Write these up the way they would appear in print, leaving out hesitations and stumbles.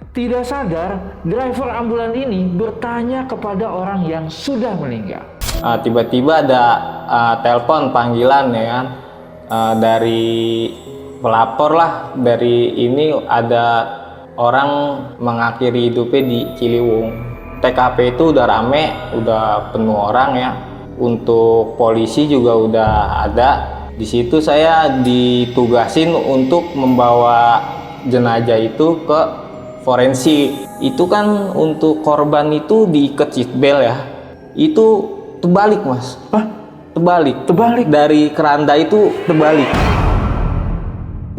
Tidak sadar, driver ambulan ini bertanya kepada orang yang sudah meninggal. Tiba-tiba ada telepon panggilan ya kan, dari pelapor lah, dari ini ada orang mengakhiri hidupnya di Ciliwung. TKP itu udah rame, udah penuh orang ya. Untuk polisi juga udah ada. Di situ saya ditugasin untuk membawa jenazah itu ke forensik. Itu kan untuk korban itu diikat seatbelt ya. Itu terbalik mas. Hah? Terbalik. Terbalik? Dari keranda itu terbalik.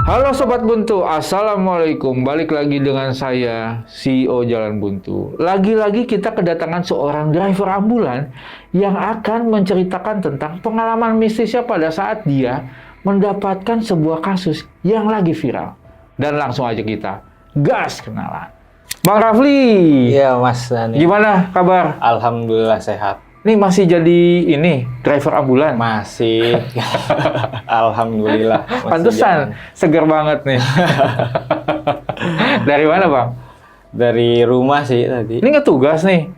Halo Sobat Buntu, Assalamualaikum. Balik lagi dengan saya, CEO Jalan Buntu. Lagi-lagi kita kedatangan seorang driver ambulan yang akan menceritakan tentang pengalaman mistisnya pada saat dia mendapatkan sebuah kasus yang lagi viral. Dan langsung aja kita gas kenalan. Bang Rafli. Iya Mas Dani. Gimana kabar? Alhamdulillah sehat. Ini masih jadi driver ambulan? Masih. Alhamdulillah. Pantesan, seger banget nih. Dari mana Bang? Dari rumah sih tadi. Ini ngetugas nih?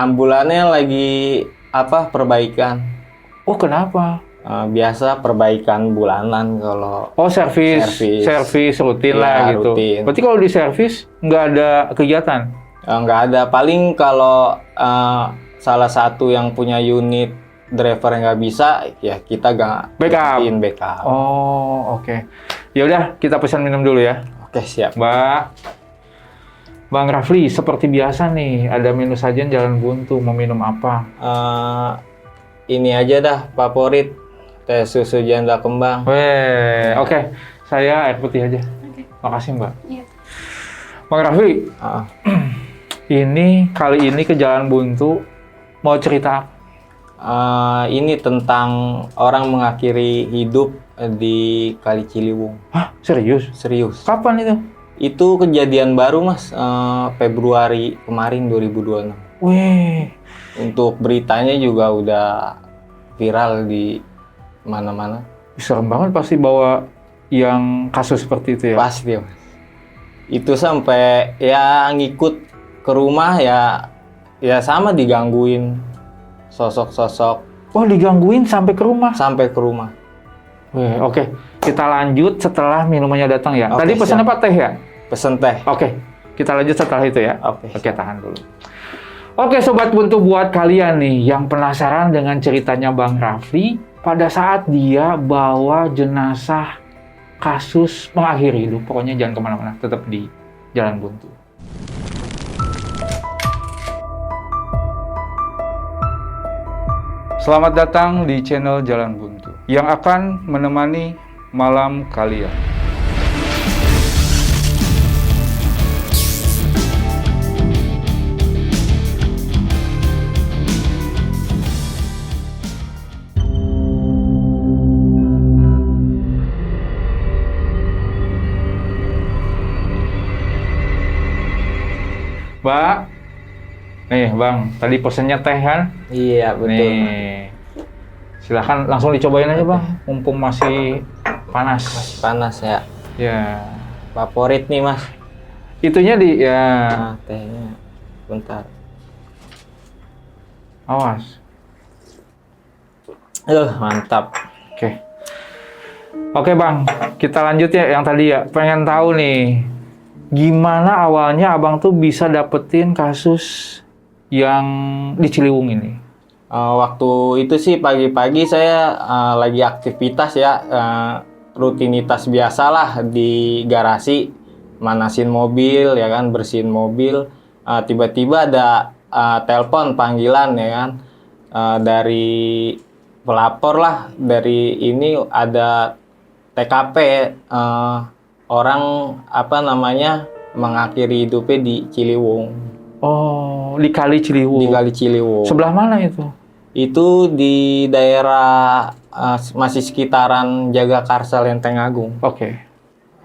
Ambulannya lagi perbaikan. Oh kenapa? Biasa perbaikan bulanan kalau. Oh servis rutin lah Iya, gitu. rutin. Berarti kalau di servis nggak ada kegiatan? Nggak ada. Paling kalau salah satu yang punya unit driver yang nggak bisa, ya kita nggak backup. Oh oke. Ya udah kita pesan minum dulu ya. Oke siap. Mbak, Bang Rafli, seperti biasa nih ada menu sajian Jalan Buntu. Mau minum apa? Ini aja dah favorit, teh susu janda kembang. Oke. Saya air putih aja. Makasih Mbak. Iya. Bang Rafli, kali ini ke Jalan Buntu mau cerita apa? Ini tentang orang mengakhiri hidup di Kali Ciliwung. Hah? Serius? Serius. Kapan itu? Itu kejadian baru mas, Februari kemarin 2026. Wih. Untuk beritanya juga udah viral di mana-mana. Serem banget pasti bawa yang kasus seperti itu ya? Pasti mas. Itu sampai ya ngikut ke rumah ya sama digangguin sosok-sosok. Oh digangguin sampai ke rumah? Sampai ke rumah. Wih, oke. Kita lanjut setelah minumannya datang ya. Oke, Tadi pesan siap. apa, teh ya? Pesen teh. Oke, kita lanjut setelah itu ya. Oke. Oke, tahan dulu. Oke, Sobat Buntu, buat kalian nih yang penasaran dengan ceritanya Bang Rafli pada saat dia bawa jenazah kasus mengakhiri hidup. Pokoknya jangan kemana-mana, tetap di Jalan Buntu. Selamat datang di channel Jalan Buntu yang akan menemani malam kalian. Mbak, nih Bang, tadi pesennya teh kan? Iya betul. Nih, silahkan langsung dicobain aja Bang, mumpung masih panas. Panas ya. Ya, Favorit nih mas. itunya ya, Tehnya. Bentar. awas. Mantap. Oke Bang, kita lanjut ya yang tadi ya. Pengen tahu nih, gimana awalnya Abang tuh bisa dapetin kasus yang di Ciliwung ini? Waktu itu sih pagi-pagi saya lagi aktivitas ya, rutinitas biasalah di garasi, manasin mobil ya kan, bersihin mobil. Tiba-tiba ada telepon panggilan ya kan, dari pelapor lah, dari ini ada TKP, orang mengakhiri hidupnya di Ciliwung. Oh, di Kali Ciliwung. Di Kali Ciliwung. Sebelah mana itu? Itu di daerah masih sekitaran Jagakarsa Lenteng Agung. Oke.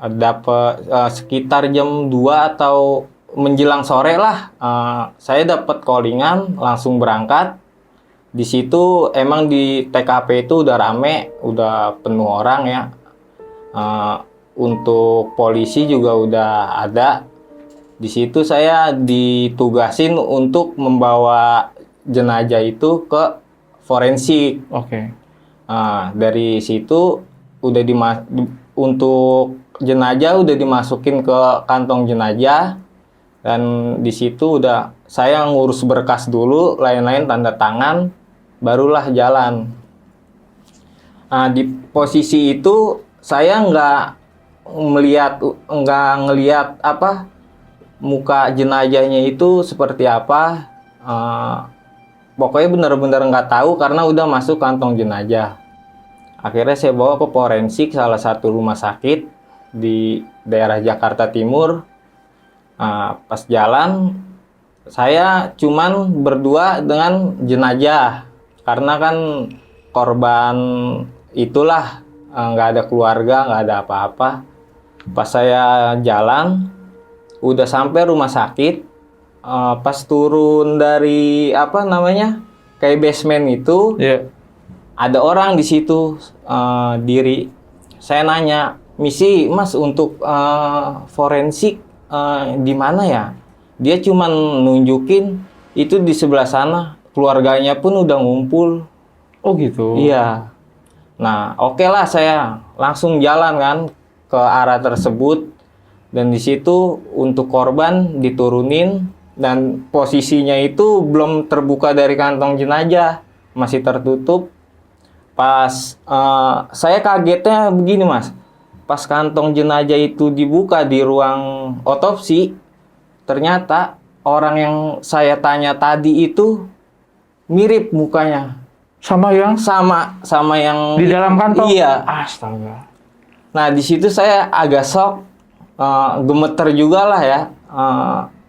Dapat sekitar jam 2 atau menjelang sore lah. Saya dapat callingan, langsung berangkat. Di situ emang di TKP itu udah rame, udah penuh orang ya. Untuk polisi juga udah ada. Di situ saya ditugasin untuk membawa jenazah itu ke forensik. Oke. Nah, dari situ untuk jenazah udah dimasukin ke kantong jenazah, dan di situ udah saya ngurus berkas dulu, lain-lain tanda tangan, barulah jalan. Nah, di posisi itu saya nggak ngelihat apa muka jenazahnya itu seperti apa. Pokoknya benar-benar nggak tahu karena udah masuk kantong jenazah. Akhirnya saya bawa ke forensik salah satu rumah sakit di daerah Jakarta Timur. Pas jalan, saya cuman berdua dengan jenazah. Karena kan korban itulah nggak ada keluarga, nggak ada apa-apa. Pas saya jalan, udah sampai rumah sakit. Pas turun dari kayak basement itu, ada orang di situ diri. Saya nanya, misi mas untuk forensik di mana ya? Dia cuma nunjukin itu di sebelah sana. Keluarganya pun udah ngumpul. Oh gitu. Iya. Nah, oke lah, saya langsung jalan kan ke arah tersebut, dan di situ untuk korban diturunin. Dan posisinya itu belum terbuka dari kantong jenazah, masih tertutup. Pas saya kagetnya begini mas, pas kantong jenazah itu dibuka di ruang otopsi, ternyata orang yang saya tanya tadi itu mirip mukanya. Sama yang Sama yang di dalam kantong? Iya. Astaga. Nah, di situ saya agak shock, gemeter juga lah ya.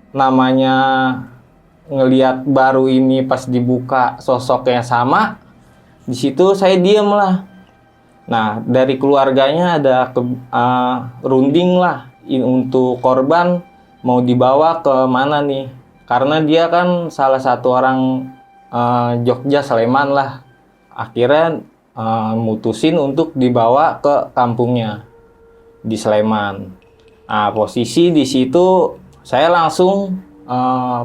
Namanya ngelihat baru ini pas dibuka sosoknya sama, di situ saya diem lah. Nah, dari keluarganya ada runding lah untuk korban mau dibawa ke mana nih, karena dia kan salah satu orang Jogja Sleman lah. Akhirnya mutusin untuk dibawa ke kampungnya di Sleman. Nah, posisi di situ saya langsung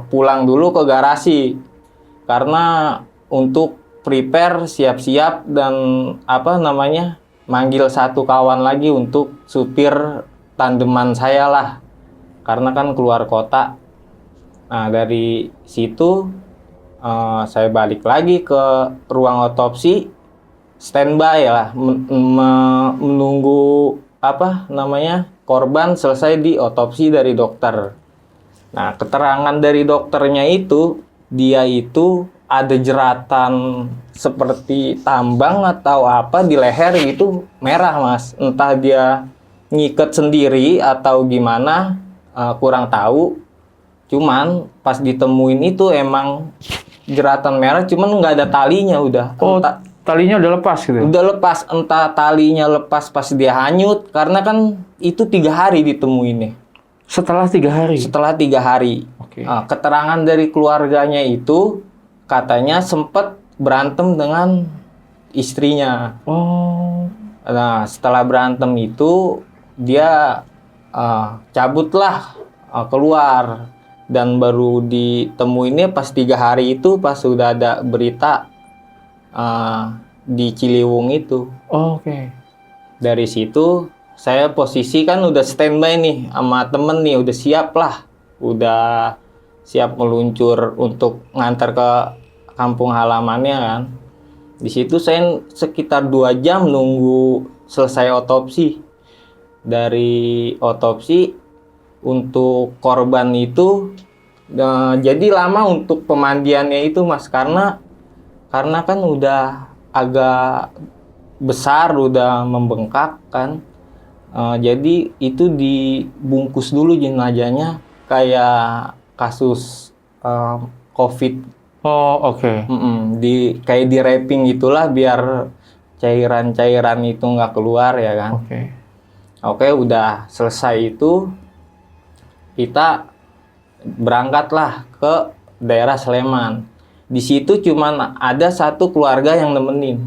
pulang dulu ke garasi karena untuk prepare, siap-siap, dan manggil satu kawan lagi untuk supir tandeman saya lah, karena kan keluar kota. Nah, dari situ saya balik lagi ke ruang otopsi, standby lah, menunggu korban selesai diotopsi dari dokter. Nah, keterangan dari dokternya itu, dia itu ada jeratan seperti tambang atau apa di leher itu merah mas. Entah dia ngiket sendiri atau gimana, kurang tahu. Cuman pas ditemuin itu emang jeratan merah, cuman nggak ada talinya udah. Oh, talinya udah lepas gitu? Udah lepas, entah talinya lepas pas dia hanyut, karena kan itu 3 hari ditemuinnya. Setelah 3 hari? Setelah 3 hari. Oke. Keterangan dari keluarganya itu katanya sempat berantem dengan istrinya. Oh. Nah, setelah berantem itu dia cabutlah keluar, dan baru ditemuinnya pas 3 hari itu pas sudah ada berita di Ciliwung itu. Oh, oke. Dari situ saya posisi kan udah standby nih sama temen nih, udah siap lah, udah siap meluncur untuk ngantar ke kampung halamannya kan. Di situ saya sekitar 2 jam nunggu selesai otopsi. Dari otopsi untuk korban itu jadi lama untuk pemandiannya itu mas, karena kan udah agak besar, udah membengkak kan. Jadi itu dibungkus dulu jenazahnya kayak kasus COVID. Oh, oke. Kayak di wrapping gitulah biar cairan-cairan itu nggak keluar ya kan. Oke, udah selesai itu kita berangkatlah ke daerah Sleman. Di situ cuman ada satu keluarga yang nemenin.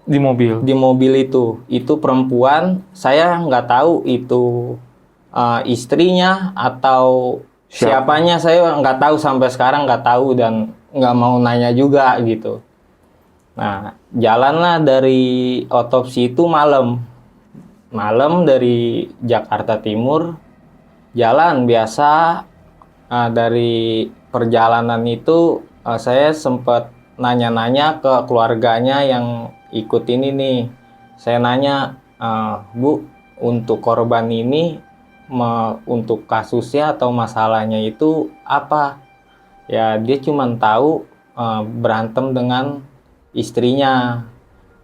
Di mobil? Di mobil itu perempuan. Saya nggak tahu itu istrinya atau Siapanya saya nggak tahu, sampai sekarang nggak tahu dan nggak mau nanya juga gitu. Nah, jalanlah dari otopsi itu malam dari Jakarta Timur, jalan biasa. Nah, dari perjalanan itu saya sempat nanya-nanya ke keluarganya yang ikut ini nih. Saya nanya, Bu, untuk korban ini, untuk kasusnya atau masalahnya itu apa? Ya, dia cuma tahu berantem dengan istrinya.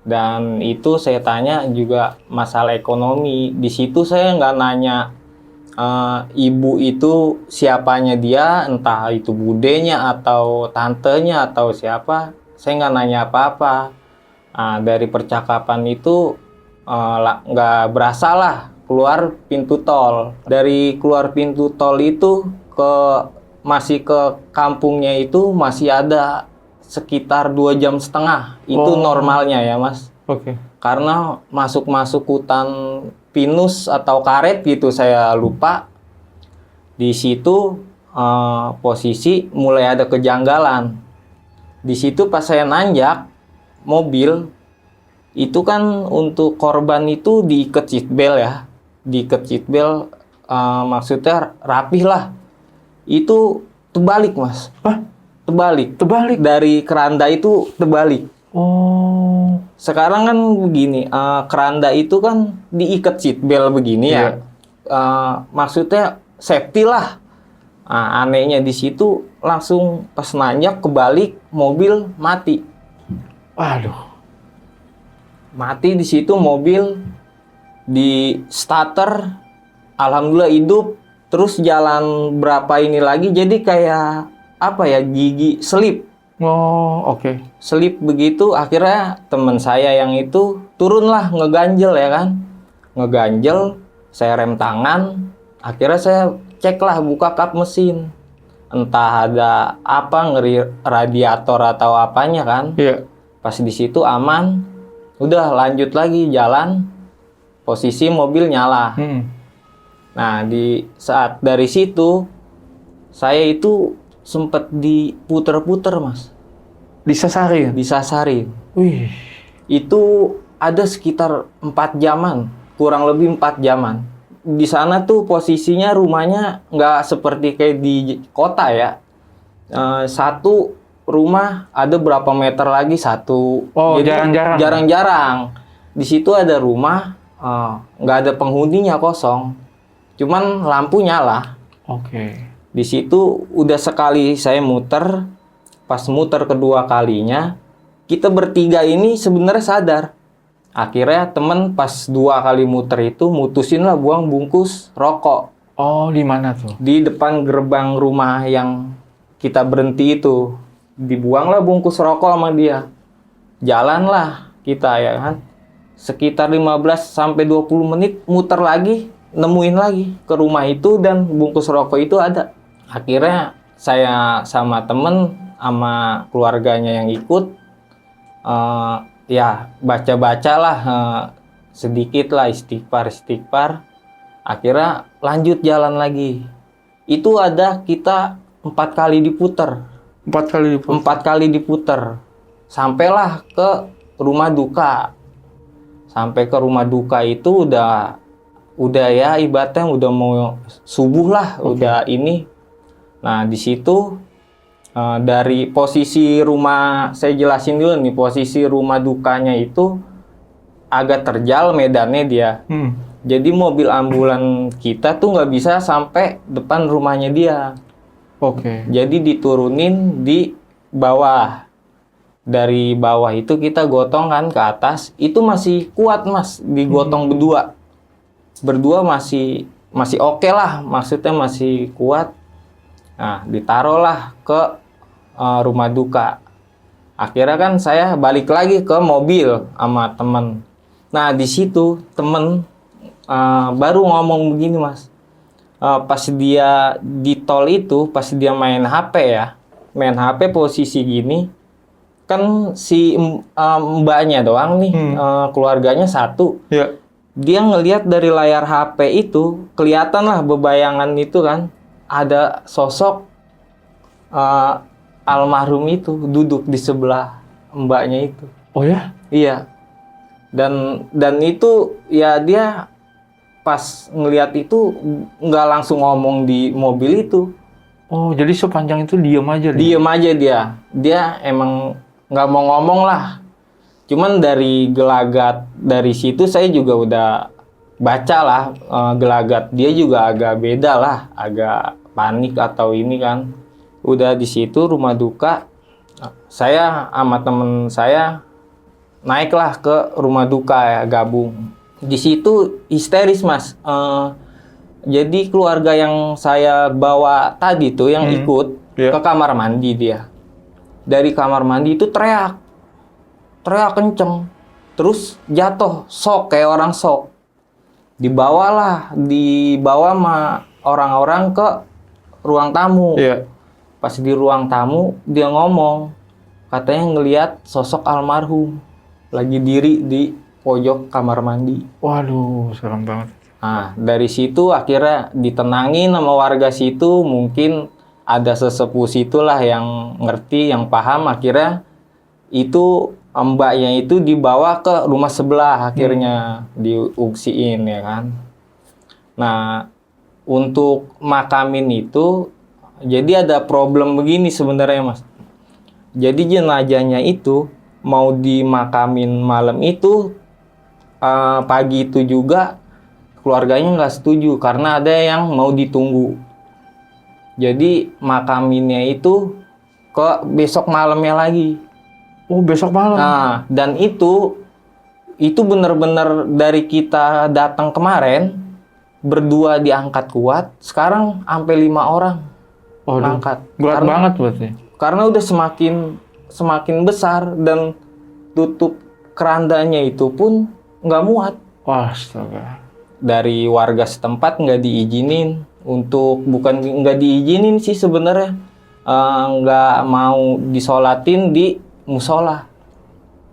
Dan itu saya tanya juga masalah ekonomi. Di situ saya nggak nanya ibu itu siapanya dia, entah itu budenya atau tantenya atau siapa. Saya nggak nanya apa-apa. Dari percakapan itu nggak berasa lah keluar pintu tol. Dari keluar pintu tol itu masih ke kampungnya itu masih ada sekitar 2,5 jam. Itu normalnya ya, Mas. Oke. Karena masuk hutan pinus atau karet gitu, saya lupa. Di situ posisi mulai ada kejanggalan. Di situ pas saya nanjak mobil, itu kan untuk korban itu diikat seat belt ya. Diikat seat belt, maksudnya rapih lah. Itu terbalik, Mas. Hah? Terbalik. Terbalik? Dari keranda itu terbalik. Oh. Sekarang kan begini, keranda itu kan diikat seat belt begini ya. Maksudnya safety lah. Anehnya di situ langsung pas nanjak kebalik, mobil mati. Waduh. Mati di situ mobil, di starter, alhamdulillah hidup. Terus jalan berapa ini lagi, jadi kayak apa ya, gigi selip. Oh, oke. Selip begitu, akhirnya teman saya yang itu turunlah ngeganjel ya kan. Ngeganjel, saya rem tangan, akhirnya saya ceklah buka kap mesin. Entah ada apa, ngeri radiator atau apanya kan. Iya. Pas di situ aman, udah lanjut lagi jalan, posisi mobil nyala. Nah, di saat dari situ saya itu sempat diputer-puter, Mas. Disasarin? Disasarin. Wih. Itu ada sekitar 4 jaman, kurang lebih 4 jaman. Di sana tuh posisinya rumahnya nggak seperti kayak di kota ya. Satu rumah ada berapa meter lagi satu. Oh, Jadi jarang-jarang. jarang-jarang. Di situ ada rumah, nggak ada penghuninya, kosong. Cuman lampu nyala. Oke. Di situ udah sekali saya muter, pas muter kedua kalinya, kita bertiga ini sebenarnya sadar. Akhirnya temen pas 2 kali muter itu mutusin lah buang bungkus rokok. Oh, di mana tuh? Di depan gerbang rumah yang kita berhenti itu. Dibuanglah bungkus rokok sama dia. Jalanlah kita ya kan. Sekitar 15-20 menit muter lagi, nemuin lagi ke rumah itu dan bungkus rokok itu ada. Akhirnya saya sama temen sama keluarganya yang ikut ya baca-bacalah sedikit lah, istighfar. Akhirnya lanjut jalan lagi. Itu ada kita 4 kali diputer. 4 kali diputer? 4 kali diputer. Sampailah ke rumah duka. Sampai ke rumah duka itu udah ya ibaratnya udah mau subuh lah, udah ini. Nah, di situ dari posisi rumah, saya jelasin dulu nih, posisi rumah dukanya itu agak terjal medannya dia. Jadi mobil ambulan kita tuh nggak bisa sampai depan rumahnya dia. Oke. Jadi diturunin di bawah. Dari bawah itu kita gotong kan ke atas, itu masih kuat, Mas, digotong berdua masih oke lah, maksudnya masih kuat. Nah, ditaruhlah ke rumah duka. Akhirnya kan saya balik lagi ke mobil sama temen. Nah, di situ temen baru ngomong begini, Mas. Pas dia di tol itu, pas dia main HP ya, main HP posisi gini, kan si mbaknya doang nih, keluarganya satu. Iya. Dia ngelihat dari layar HP itu, kelihatan lah bebayangan itu kan, ada sosok almarhum itu duduk di sebelah mbaknya itu. Oh ya? Iya. Dan itu ya dia pas ngelihat itu nggak langsung ngomong di mobil itu. Oh, jadi sepanjang itu diem aja dia? Diem aja dia. Dia emang nggak mau ngomong lah. Cuman dari gelagat dari situ saya juga udah baca lah gelagat dia juga agak beda lah, agak panik atau ini kan. Udah di situ rumah duka, saya sama temen saya naiklah ke rumah duka ya, gabung. Di situ histeris Mas. Jadi keluarga yang saya bawa tadi tuh yang ikut ke kamar mandi dia. Dari kamar mandi itu teriak kenceng. Terus jatuh, shock kayak orang shock. Dibawa sama orang-orang ke ruang tamu. Iya. Pas di ruang tamu dia ngomong, katanya ngelihat sosok almarhum lagi diri di pojok kamar mandi. Waduh, serem banget. Nah, dari situ akhirnya ditenangin sama warga situ, mungkin ada sesepuh situlah yang ngerti, yang paham, akhirnya itu mbaknya itu dibawa ke rumah sebelah, akhirnya diungsiin ya kan. Nah, untuk makamin itu, jadi ada problem begini sebenarnya Mas. Jadi jenazahnya itu mau dimakamin malam itu, pagi itu juga keluarganya nggak setuju karena ada yang mau ditunggu. Jadi makaminnya itu ke besok malamnya lagi. Oh, besok malam? Nah, dan itu benar-benar dari kita datang kemarin, berdua diangkat kuat, sekarang sampai 5 orang angkat. Berat banget berarti. Karena udah semakin besar dan tutup kerandanya itu pun nggak muat. Wah, astaga. Dari warga setempat nggak diizinin bukan nggak diizinin sih sebenarnya, nggak mau disolatin di musola.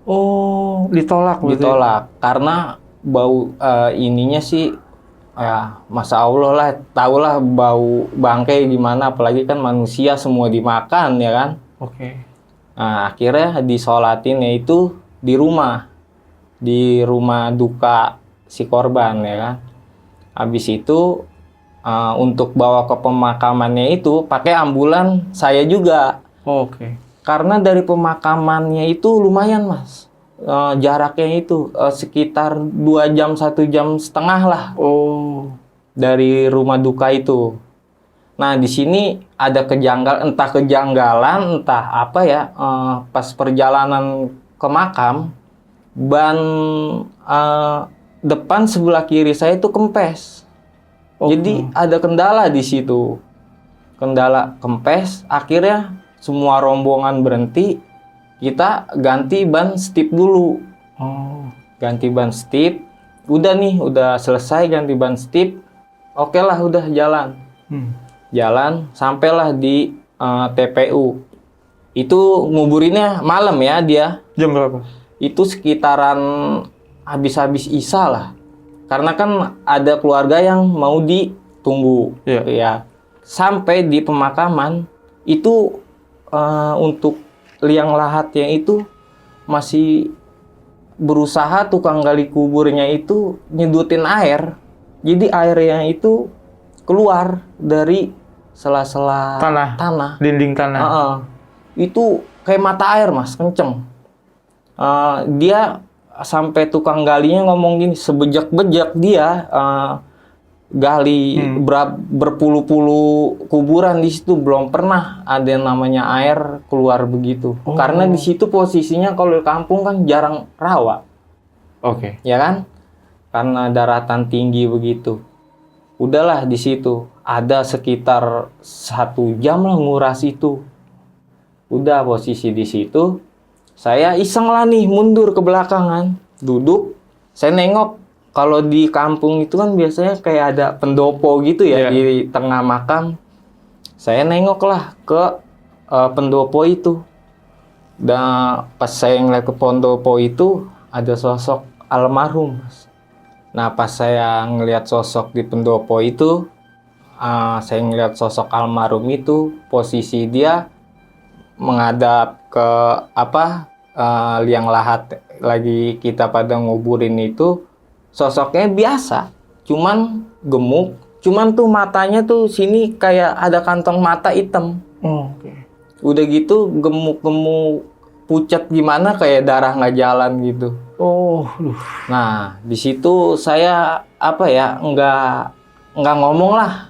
Oh, ditolak berarti? Ditolak karena bau ininya sih ya masa Allah lah, tahulah bau bangkai gimana, apalagi kan manusia semua dimakan ya kan. Oke. Nah, akhirnya disolatin yaitu di rumah duka si korban ya kan. Habis itu untuk bawa ke pemakamannya itu pakai ambulan saya juga. Oh, oke. Karena dari pemakamannya itu lumayan Mas. Jaraknya itu sekitar 2 jam, 1,5 jam lah. Oh. Dari rumah duka itu. Nah, di sini ada entah kejanggalan, entah apa ya, pas perjalanan ke makam, ban depan sebelah kiri saya itu kempes. Jadi ada kendala di situ. Kendala kempes, akhirnya semua rombongan berhenti, kita ganti ban stip dulu. Oh. Ganti ban stip, udah selesai ganti ban stip, oke lah udah jalan. Jalan, sampailah di TPU. Itu nguburinnya malam ya dia. Jam berapa? Itu sekitaran habis-habis Isya lah. Karena kan ada keluarga yang mau ditunggu. Ya. Sampai di pemakaman, itu untuk liang lahatnya itu masih berusaha tukang gali kuburnya itu nyedutin air. Jadi airnya itu keluar dari sela-sela tanah. Dinding tanah. Itu kayak mata air Mas, kenceng. Dia sampai tukang galinya ngomong gini, sebejak-bejak dia gali berpuluh-puluh kuburan di situ belum pernah ada yang namanya air keluar begitu. Karena di situ posisinya kalau di kampung kan jarang rawa. Oke. Ya kan? Karena daratan tinggi begitu. Udahlah di situ ada sekitar 1 jam lah nguras itu. Udah posisi di situ, saya iseng lah nih mundur ke belakangan, duduk, saya nengok. Kalau di kampung itu kan biasanya kayak ada pendopo gitu ya di tengah makam. Saya nengoklah ke pendopo itu. Dan pas saya ngeliat ke pendopo itu ada sosok almarhum. Nah pas saya ngeliat sosok di pendopo itu, saya ngeliat sosok almarhum itu, posisi dia menghadap ke liang lahat lagi kita pada nguburin itu, sosoknya biasa, cuman gemuk, cuman tuh matanya tuh sini kayak ada kantong mata hitam. Oke. Udah gitu gemuk-gemuk, pucat gimana kayak darah nggak jalan gitu. Oh, aduh. Nah, di situ saya nggak ngomong lah,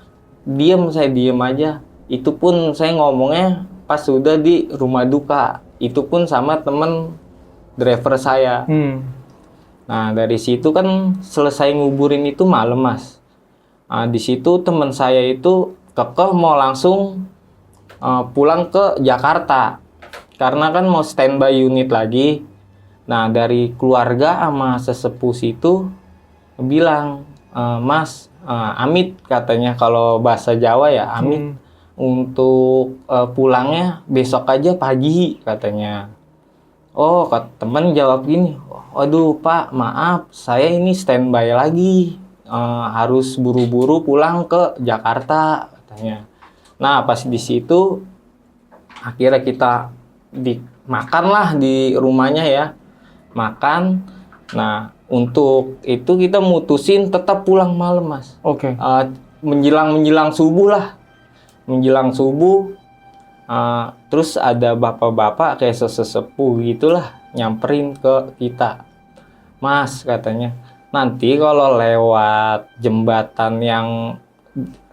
saya diem aja. Itu pun saya ngomongnya pas sudah di rumah duka. Itu pun sama temen driver saya. Nah, dari situ kan selesai nguburin itu malam, Mas. Nah, di situ teman saya itu kekeh mau langsung pulang ke Jakarta. Karena kan mau standby unit lagi. Nah, dari keluarga sama sesepuh situ bilang, Mas, amit katanya, kalau bahasa Jawa ya amit. Untuk pulangnya besok aja pagi katanya. Oh, temen jawab gini, waduh Pak, maaf, saya ini standby lagi, harus buru-buru pulang ke Jakarta katanya. Nah, pas di situ akhirnya kita makan lah di rumahnya ya, makan. Nah, untuk itu kita mutusin tetap pulang malam, Mas. Oke. Menjelang subuh lah. Menjelang subuh, terus ada bapak-bapak kayak sesepuh gitulah nyamperin ke kita. Mas, katanya, nanti kalau lewat jembatan yang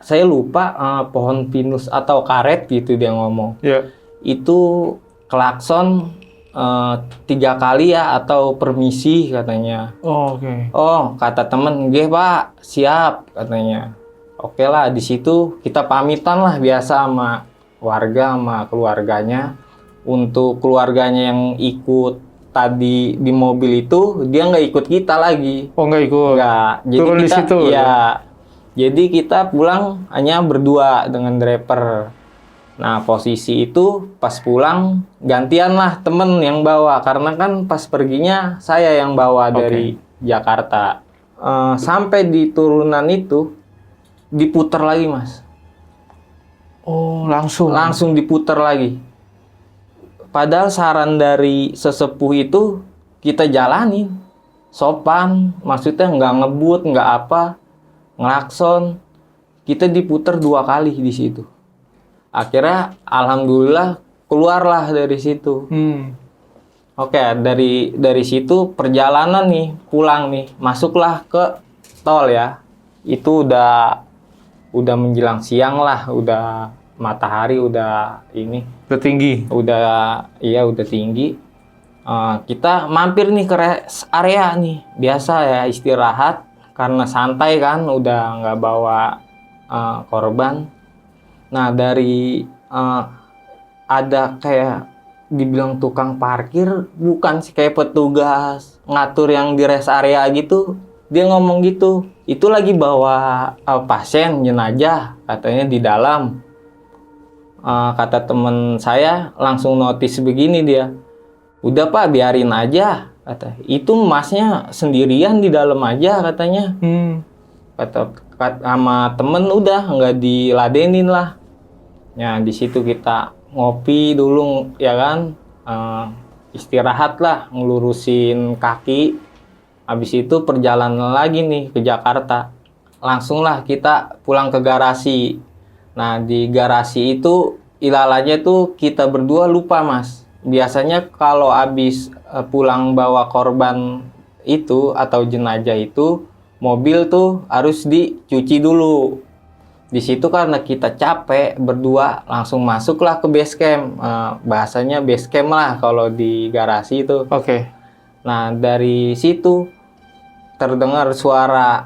saya lupa pohon pinus atau karet gitu dia ngomong. Ya. Itu klakson 3 kali ya, atau permisi katanya. Oh, oke. Oh, kata temen, "Nggih Pak, siap," katanya. Oke lah, di situ kita pamitan lah biasa sama warga, sama keluarganya. Untuk keluarganya yang ikut tadi di mobil itu, dia nggak ikut kita lagi. Oh, nggak ikut? Nggak. Jadi turun kita, di situ? Ya. Jadi kita pulang hanya berdua dengan driver. Nah, posisi itu pas pulang gantian lah temen yang bawa. Karena kan pas perginya saya yang bawa dari Jakarta. Sampai di turunan itu, diputar lagi, Mas. Oh, langsung? Langsung diputar lagi. Padahal saran dari sesepuh itu kita jalanin. Sopan, maksudnya nggak ngebut, nggak apa, ngelakson. Kita diputar 2 kali di situ. Akhirnya, alhamdulillah, keluarlah dari situ. Oke, dari situ perjalanan nih, pulang nih, masuklah ke tol ya. Itu udah menjelang siang lah, udah matahari udah ini. Udah tinggi? Udah tinggi. Kita mampir nih ke rest area nih. Biasa ya istirahat, karena santai kan, udah nggak bawa korban. Nah, dari ada kayak dibilang tukang parkir, bukan sih, kayak petugas ngatur yang di rest area gitu. Dia ngomong gitu, itu lagi bawa pasien jenazah katanya di dalam. Kata temen saya langsung notice begini dia, udah Pak biarin aja kata. Itu masnya sendirian di dalam aja katanya. Kata sama temen, udah nggak diladenin lah. Ya, di situ kita ngopi dulu ya kan, istirahat lah, ngelurusin kaki. Habis itu perjalanan lagi nih ke Jakarta. Langsung lah kita pulang ke garasi. Nah, di garasi itu ilalanya tuh kita berdua lupa, Mas. Biasanya kalau habis pulang bawa korban itu atau jenazah itu, mobil tuh harus dicuci dulu. Di situ karena kita capek berdua, langsung masuklah ke base camp. Bahasanya base camp lah kalau di garasi itu. Oke. Nah, dari situ terdengar suara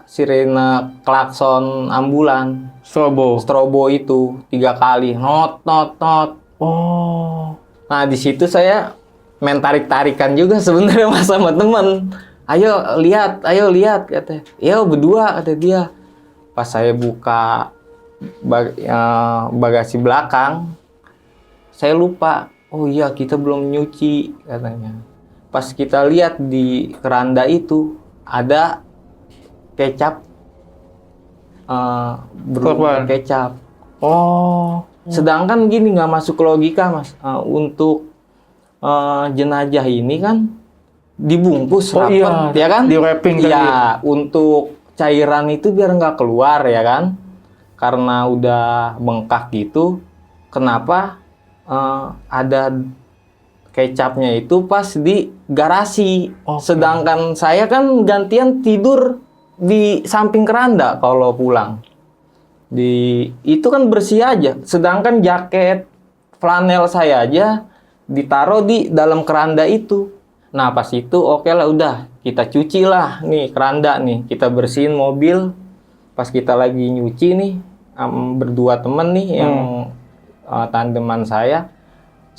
sirene klakson ambulan. Strobo itu 3 kali, not. Oh. Nah, di situ saya main tarik-tarikan juga sebenarnya Mas sama teman. Ayo lihat kata. Ya berdua kata dia. Pas saya buka bagasi belakang, saya lupa. Oh iya, kita belum nyuci katanya. Pas kita lihat di keranda itu ada kecap Korban. kecap. Oh. Sedangkan gini, nggak masuk logika Mas. Untuk jenazah ini kan dibungkus Oh rapat, iya, ya kan? di wrapping tadi. Iya, untuk cairan itu biar nggak keluar ya kan? Karena udah bengkak gitu. Kenapa ada kecapnya itu pas di garasi? Oke. Sedangkan saya kan gantian tidur di samping keranda kalau pulang. Itu kan bersih aja. Sedangkan jaket flanel saya aja ditaruh di dalam keranda itu. Nah, pas itu oke lah, udah kita cuci lah nih keranda nih, kita bersihin mobil. Pas kita lagi nyuci nih, berdua temen nih yang tandeman saya,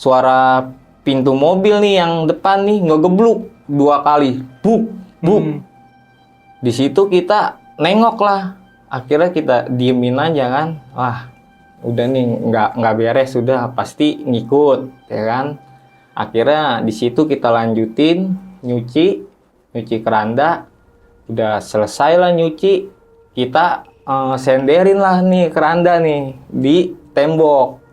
suara pintu mobil nih yang depan nih ngegebluk 2 kali, buk buk. Di situ kita nengok lah, akhirnya kita diemin aja kan. Wah, udah nih nggak beres, sudah pasti ngikut ya kan. Akhirnya di situ kita lanjutin nyuci keranda. Udah selesai lah nyuci, kita senderin lah nih keranda nih di tembok.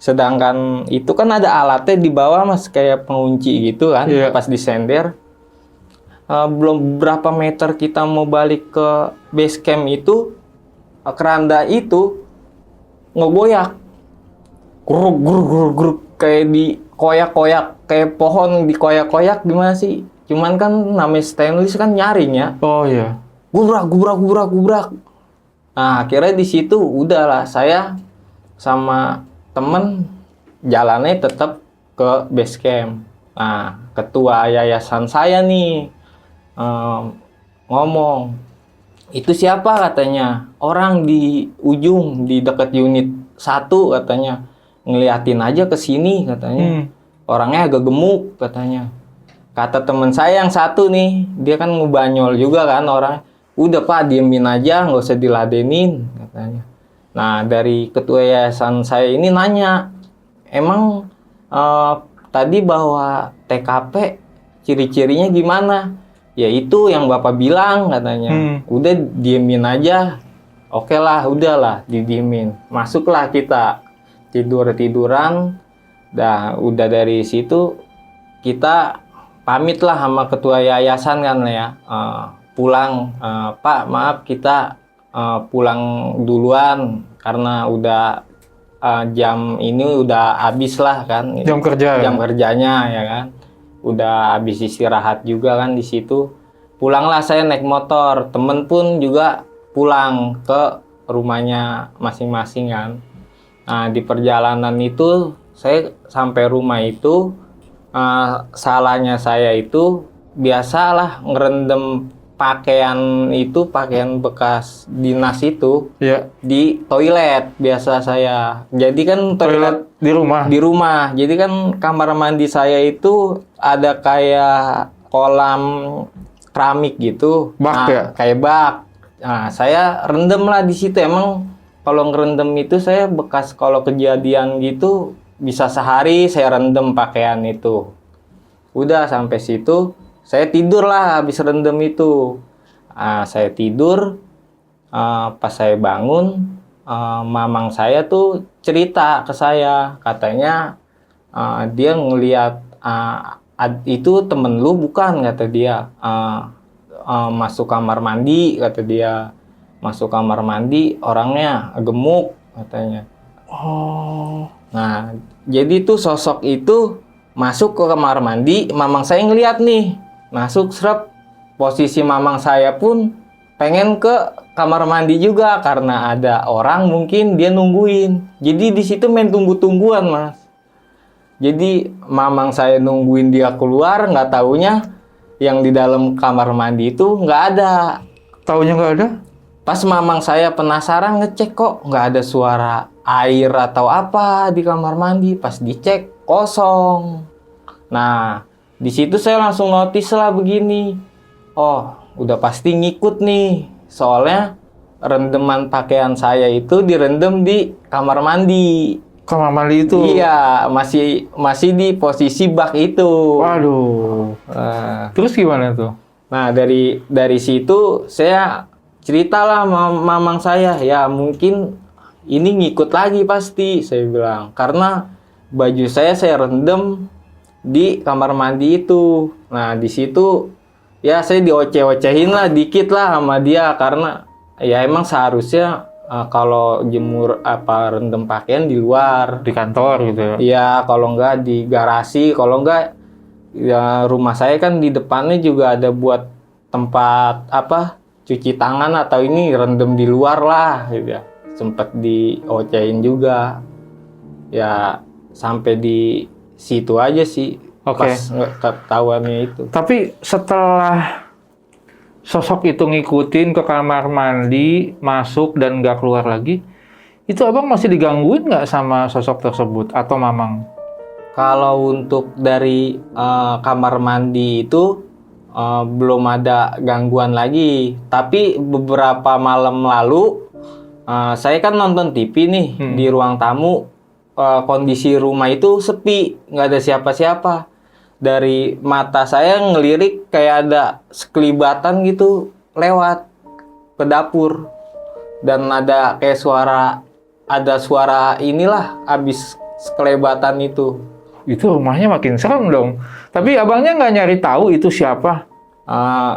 Sedangkan itu kan ada alatnya di bawah Mas, kayak pengunci gitu kan. Iya. Pas disender, belum berapa meter kita mau balik ke base camp itu, keranda itu ngegoyak, gruk gruk gruk gruk, kayak dikoyak-koyak, kayak pohon dikoyak-koyak. Gimana sih? Cuman kan namanya stainless kan nyaring ya. Oh iya. Gubrak gubrak gubrak gubrak. Nah, akhirnya di situ udahlah, saya sama temen jalannya tetap ke base camp. Nah, ketua yayasan saya nih ngomong, itu siapa katanya, orang di ujung di dekat unit 1 katanya, ngeliatin aja ke sini katanya. Orangnya agak gemuk katanya. Kata teman saya yang satu nih, dia kan ngebanyol juga kan orang. Udah Pak, diemin aja, nggak usah diladenin katanya. Nah, dari ketua yayasan saya ini nanya, emang tadi bawa TKP ciri-cirinya gimana? Ya itu yang Bapak bilang katanya. Udah diemin aja. Oke lah, udahlah didiemin. Masuklah kita tiduran. Dah, udah dari situ kita pamit lah sama ketua yayasan kan ya. Pulang, Pak maaf kita pulang duluan karena udah jam ini udah habis lah kan. Jam kerja. Jam kerjanya ya kan. Udah habis istirahat juga kan di situ. Pulanglah saya naik motor. Temen pun juga pulang ke rumahnya masing-masing kan. Nah, di perjalanan itu saya sampai rumah itu, salahnya saya itu biasalah ngerendam pakaian bekas dinas itu di toilet biasa saya. Jadi kan toilet di rumah. Jadi kan kamar mandi saya itu ada kayak kolam keramik gitu. Bak ya? Kayak bak. Nah, saya rendam lah di situ. Emang kalau ngerendam itu saya bekas kalau kejadian gitu bisa sehari saya rendam pakaian itu. Udah sampai situ saya tidur lah habis rendam itu. Saya tidur, pas saya bangun, mamang saya tuh cerita ke saya, katanya dia ngelihat itu temen lu bukan, kata dia, masuk kamar mandi, kata dia, masuk kamar mandi orangnya gemuk katanya. Oh. Nah, jadi tuh sosok itu masuk ke kamar mandi, mamang saya ngeliat nih, masuk serap. Posisi mamang saya pun pengen ke kamar mandi juga karena ada orang mungkin dia nungguin. Jadi di situ main tunggu-tungguan Mas. Jadi mamang saya nungguin dia keluar, nggak taunya yang di dalam kamar mandi itu nggak ada. Taunya nggak ada? Pas mamang saya penasaran ngecek, kok nggak ada suara air atau apa di kamar mandi. Pas dicek kosong. Nah, di situ saya langsung notice lah begini. Oh, udah pasti ngikut nih. Soalnya rendeman pakaian saya itu direndam di kamar mandi. Kamar mandi itu? Iya, masih di posisi bak itu. Waduh. Terus gimana tuh? Nah, dari situ saya ceritalah mamang saya, ya mungkin ini ngikut lagi pasti, saya bilang. Karena baju saya rendam di kamar mandi itu. Nah, di situ ya saya dioceh-ocehin lah dikit lah sama dia, karena ya emang seharusnya kalau jemur rendam pakaian di luar. Di kantor gitu ya? Iya, kalau enggak di garasi, kalau enggak ya rumah saya kan di depannya juga ada buat tempat cuci tangan, atau ini rendam di luar lah gitu ya. Sempet diocehin juga. Ya sampai di situ aja sih. Oke. Pas ketahuannya itu. Tapi setelah sosok itu ngikutin ke kamar mandi, masuk dan nggak keluar lagi, itu abang masih digangguin nggak sama sosok tersebut atau mamang? Kalau untuk dari kamar mandi itu belum ada gangguan lagi. Tapi beberapa malam lalu saya kan nonton TV nih di ruang tamu. Kondisi rumah itu sepi, nggak ada siapa-siapa. Dari mata saya ngelirik kayak ada sekelibatan gitu lewat ke dapur. Dan ada kayak suara inilah abis sekelebatan itu. Itu rumahnya makin serem dong. Tapi abangnya nggak nyari tahu itu siapa?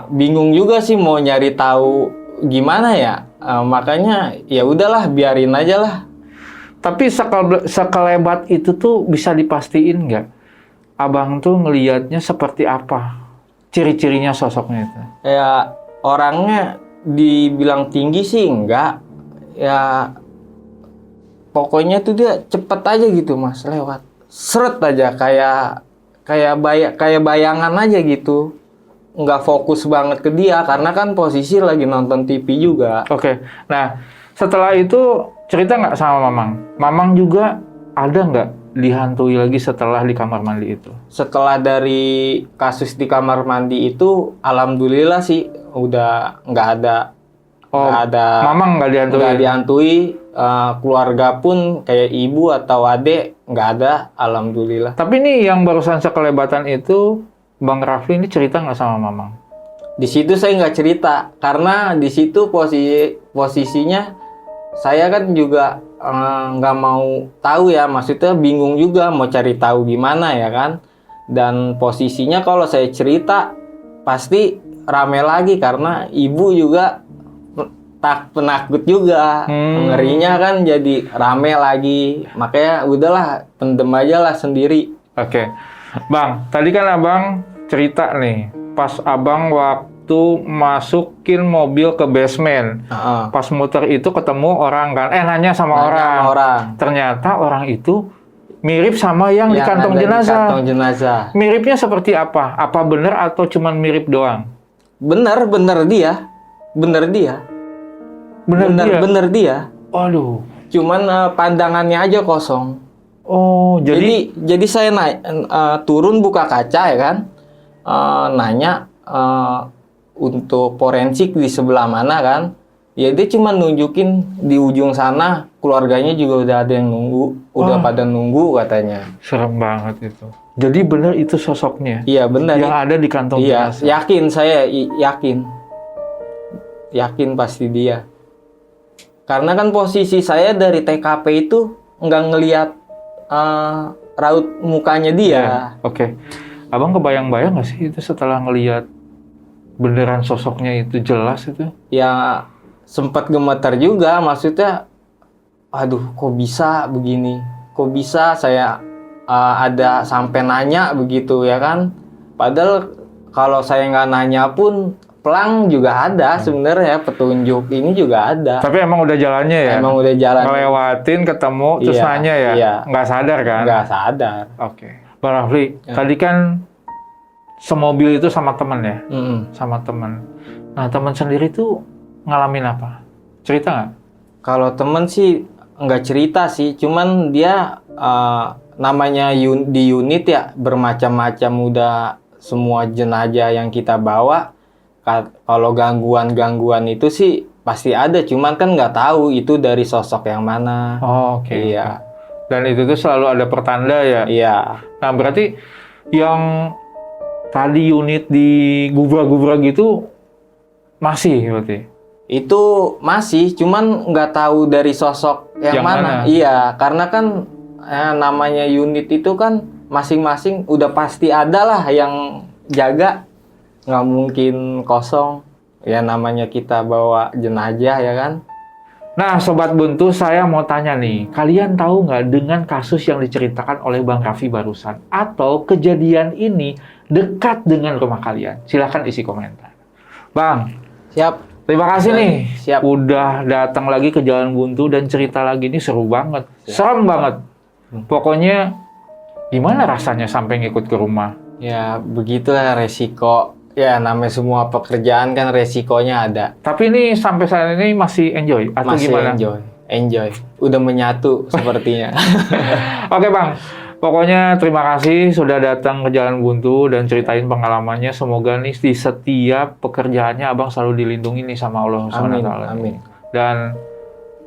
Bingung juga sih mau nyari tahu gimana ya. Makanya ya udahlah, biarin aja lah. Tapi sekelebat itu tuh bisa dipastiin nggak? Abang tuh ngelihatnya seperti apa? Ciri-cirinya sosoknya itu? Ya orangnya dibilang tinggi sih enggak. Ya pokoknya tuh dia cepet aja gitu mas, lewat. Seret aja kayak bayangan aja gitu. Nggak fokus banget ke dia karena kan posisi lagi nonton TV juga. Oke. Nah, setelah itu cerita nggak sama mamang? Mamang juga ada nggak dihantui lagi setelah di kamar mandi itu? Setelah dari kasus di kamar mandi itu, alhamdulillah sih udah nggak ada. Mamang nggak dihantui? Nggak dihantui. Keluarga pun kayak ibu atau adik nggak ada, alhamdulillah. Tapi nih yang barusan sekelebatan itu, Bang Rafli ini cerita nggak sama mamang? Di situ saya nggak cerita karena di situ posisinya saya kan juga nggak mau tahu ya, maksudnya bingung juga mau cari tahu gimana ya kan. Dan posisinya kalau saya cerita pasti rame lagi karena ibu juga penakut juga. Ngerinya kan jadi rame lagi. Makanya udahlah, pendem aja lah sendiri. Oke. Bang, tadi kan abang cerita nih, pas abang waktu masukin mobil ke basement, pas muter itu ketemu orang kan, nanya sama orang. Ternyata orang itu mirip sama yang di kantong jenazah. Di kantong jenazah. Miripnya seperti apa? Apa bener atau cuman mirip doang? Bener dia. Bener dia. Aduh. Cuman pandangannya aja kosong. Oh, jadi saya turun buka kaca ya kan, nanya untuk forensik di sebelah mana kan. Ya dia cuma nunjukin di ujung sana, keluarganya juga udah ada yang nunggu, udah pada nunggu katanya. Serem banget itu. Jadi bener itu sosoknya? Iya bener. Yang ada di kantong jenazah? Iya, yakin saya, yakin pasti dia. Karena kan posisi saya dari TKP itu nggak ngelihat raut mukanya dia. Ya, oke. Abang kebayang-bayang nggak sih itu setelah ngelihat beneran sosoknya itu jelas itu? Ya sempat gemetar juga, maksudnya aduh kok bisa begini, kok bisa saya ada sampai nanya begitu ya kan. Padahal kalau saya nggak nanya pun pelang juga ada sebenarnya, petunjuk ini juga ada. Tapi emang udah jalannya ya? Emang udah jalan. Ngelewatin, ketemu, terus nanya ya? Iya. Nggak sadar kan? Nggak sadar. Oke. Bang Rafli, tadi kan semobil itu sama temen ya? Sama temen. Nah, temen sendiri tuh ngalamin apa? Cerita nggak? Kalau temen sih nggak cerita sih, cuman dia namanya di unit ya, bermacam-macam, udah semua jenazah yang kita bawa. Kalau gangguan itu sih pasti ada, cuman kan nggak tahu itu dari sosok yang mana. Oh, oke. Iya. Dan itu tuh selalu ada pertanda ya? Iya. Nah, berarti yang tadi unit di gubra-gubra gitu masih berarti? Itu masih, cuman nggak tahu dari sosok yang mana. Iya, karena kan namanya unit itu kan masing-masing udah pasti ada lah yang jaga, nggak mungkin kosong. Ya namanya kita bawa jenazah ya kan. Nah, Sobat Buntu, saya mau tanya nih, kalian tahu nggak dengan kasus yang diceritakan oleh Bang Raffi barusan? Atau kejadian ini dekat dengan rumah kalian? Silahkan isi komentar. Bang, Siap. terima kasih nih. Siap. Udah datang lagi ke Jalan Buntu dan cerita lagi ini seru banget. Serem banget. Pokoknya, gimana rasanya sampai ngikut ke rumah? Ya begitulah resiko. Ya namanya semua pekerjaan kan resikonya ada. Tapi ini sampai saat ini masih enjoy? Atau Masih gimana? enjoy. Udah menyatu sepertinya. Oke Bang, pokoknya terima kasih sudah datang ke Jalan Buntu dan ceritain pengalamannya. Semoga nih di setiap pekerjaannya Abang selalu dilindungi nih sama Allah Amin, SWT. amin. Dan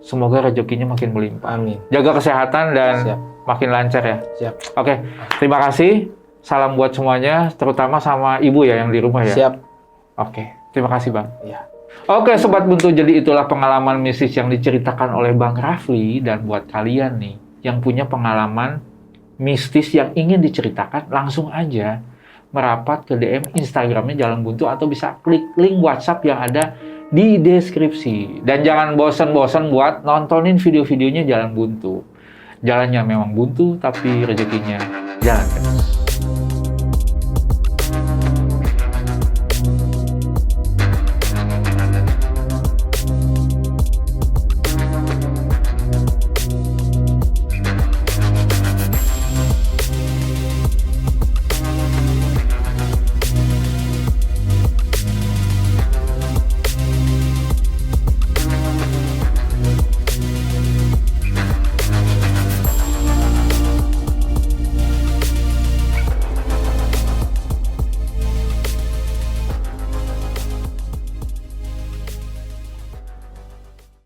semoga rezekinya makin melimpah. Amin. Jaga kesehatan dan Siap. makin lancar ya. Siap. Oke, terima kasih. Salam buat semuanya, terutama sama ibu ya yang di rumah ya. Siap. Oke, terima kasih Bang. Ya. Oke Sobat Buntu, jadi itulah pengalaman mistis yang diceritakan oleh Bang Raffi. Dan buat kalian nih, yang punya pengalaman mistis yang ingin diceritakan, langsung aja merapat ke DM Instagramnya Jalan Buntu atau bisa klik link WhatsApp yang ada di deskripsi. Dan jangan bosan-bosan buat nontonin video-videonya Jalan Buntu. Jalannya memang buntu, tapi rezekinya jalan terus.